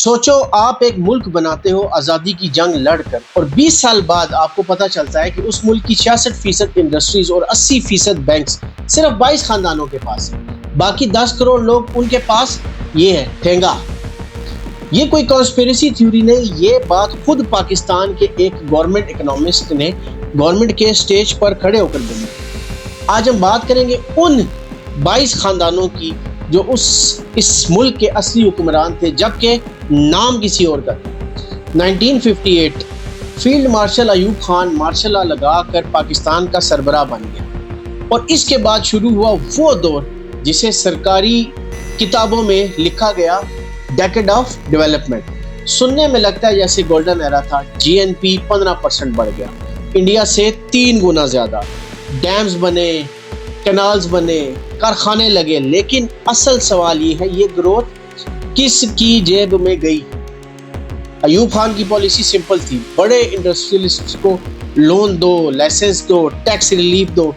سوچو آپ ایک ملک بناتے ہو آزادی کی جنگ لڑ کر، اور 20 سال بعد آپ کو پتا چلتا ہے کہ اس ملک کی 66% انڈسٹریز اور 80% بینکس صرف 22 خاندانوں کے پاس ہیں، باقی 10 کروڑ لوگ ان کے پاس یہ ہے ٹھینگا۔ یہ کوئی کانسپیریسی تھیوری نہیں، یہ بات خود پاکستان کے ایک گورنمنٹ اکنامسٹ نے گورنمنٹ کے سٹیج پر کھڑے ہو کر بولی۔ آج ہم بات کریں گے ان 22 خاندانوں کی جو اس ملک کے اصلی حکمران تھے، جبکہ نام کسی اور کا تھا۔ 1958 field marshal Ayub Khan martial law لگا کر پاکستان کا سربراہ بن گیا، اور اس کے بعد شروع ہوا وہ دور جسے سرکاری کتابوں میں لکھا گیا ڈیکیڈ آف ڈیولپمنٹ۔ سننے میں لگتا ہے جیسے گولڈن ایرا تھا۔ جی این پی 15% بڑھ گیا، انڈیا سے 3 گنا زیادہ، ڈیمز بنے، کینالز بنے، کارخانے لگے، لیکن اصل سوال یہ ہے یہ گروتھ کس کی جیب میں گئی؟ ایوب خان کی پالیسی سمپل تھی، بڑے انڈسٹریلسٹ کو لون دو، لائسنس دو، ٹیکس ریلیف دو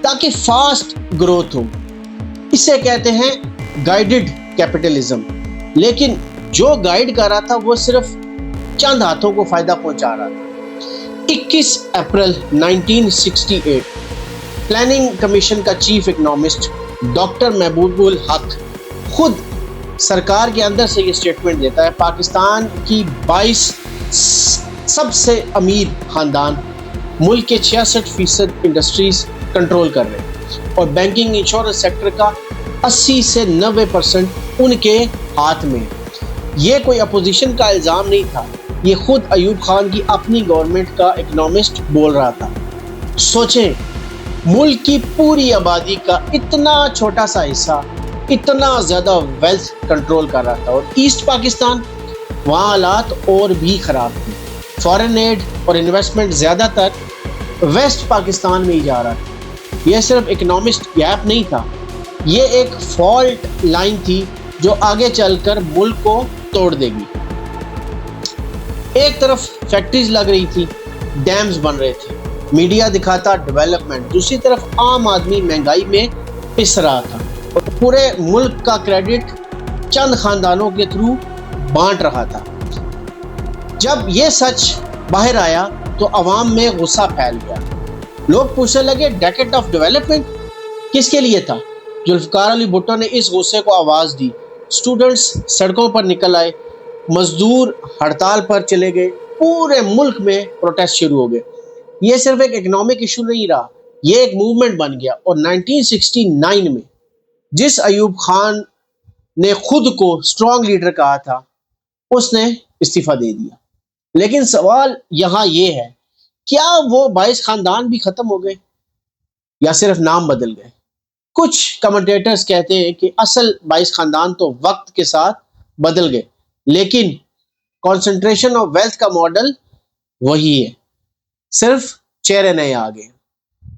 تاکہ فاسٹ گروتھ ہو۔ اسے کہتے ہیں گائیڈڈ کیپٹلزم، لیکن جو گائیڈ کر رہا تھا وہ صرف چند ہاتھوں کو فائدہ پہنچا رہا تھا۔ 21 اپریل 1968 پلاننگ کمیشن کا چیف اکنامسٹ ڈاکٹر محبوب الحق خود سرکار کے اندر سے یہ سٹیٹمنٹ دیتا ہے، پاکستان کی 22 سب سے امیر خاندان ملک کے 66% انڈسٹریز کنٹرول کر رہے ہیں، اور بینکنگ انشورنس سیکٹر کا 80 سے 90% ان کے ہاتھ میں۔ یہ کوئی اپوزیشن کا الزام نہیں تھا، یہ خود ایوب خان کی اپنی گورنمنٹ کا اکنامسٹ بول رہا تھا۔ سوچیں، ملک کی پوری آبادی کا اتنا چھوٹا سا حصہ اتنا زیادہ ویلتھ کنٹرول کر رہا تھا، اور ایسٹ پاکستان وہاں حالات اور بھی خراب تھے۔ فارن ایڈ اور انویسٹمنٹ زیادہ تر ویسٹ پاکستان میں ہی جا رہا تھا۔ یہ صرف اکنامسٹ گیپ نہیں تھا، یہ ایک فالٹ لائن تھی جو آگے چل کر ملک کو توڑ دے گی۔ ایک طرف فیکٹریز لگ رہی تھی، ڈیمز بن رہے تھے، میڈیا دکھاتا ڈیولپمنٹ، دوسری طرف عام آدمی مہنگائی میں پس رہا تھا، اور پورے ملک کا کریڈٹ چند خاندانوں کے تھرو بانٹ رہا تھا۔ جب یہ سچ باہر آیا تو عوام میں غصہ پھیل گیا، لوگ پوچھنے لگے ڈیکیڈ آف ڈیولپمنٹ کس کے لیے تھا؟ ذوالفقار علی بھٹو نے اس غصے کو آواز دی، اسٹوڈنٹس سڑکوں پر نکل آئے، مزدور ہڑتال پر چلے گئے، پورے ملک میں پروٹیسٹ شروع ہو گئے۔ یہ صرف ایک اکنامک ایشو نہیں رہا، یہ ایک موومنٹ بن گیا، اور 1969 میں جس ایوب خان نے خود کو اسٹرانگ لیڈر کہا تھا اس نے استعفیٰ دے دیا۔ لیکن سوال یہاں یہ ہے، کیا وہ 22 خاندان بھی ختم ہو گئے یا صرف نام بدل گئے؟ کچھ کمنٹیٹرز کہتے ہیں کہ اصل 22 خاندان تو وقت کے ساتھ بدل گئے، لیکن کنسنٹریشن آف ویلتھ کا ماڈل وہی ہے، صرف چہرے نئے آ گئے۔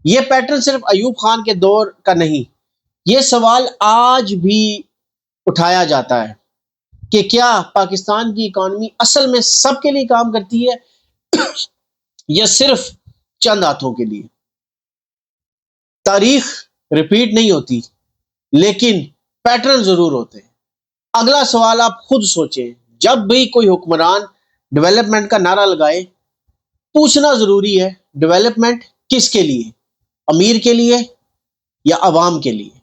یہ پیٹرن صرف ایوب خان کے دور کا نہیں، یہ سوال آج بھی اٹھایا جاتا ہے کہ کیا پاکستان کی اکانومی اصل میں سب کے لیے کام کرتی ہے یا صرف چند ہاتھوں کے لیے؟ تاریخ ریپیٹ نہیں ہوتی، لیکن پیٹرن ضرور ہوتے ہیں۔ اگلا سوال آپ خود سوچیں، جب بھی کوئی حکمران ڈیولپمنٹ کا نعرہ لگائے، پوچھنا ضروری ہے ڈیولپمنٹ کس کے لیے؟ امیر کے لیے یا عوام کے لیے؟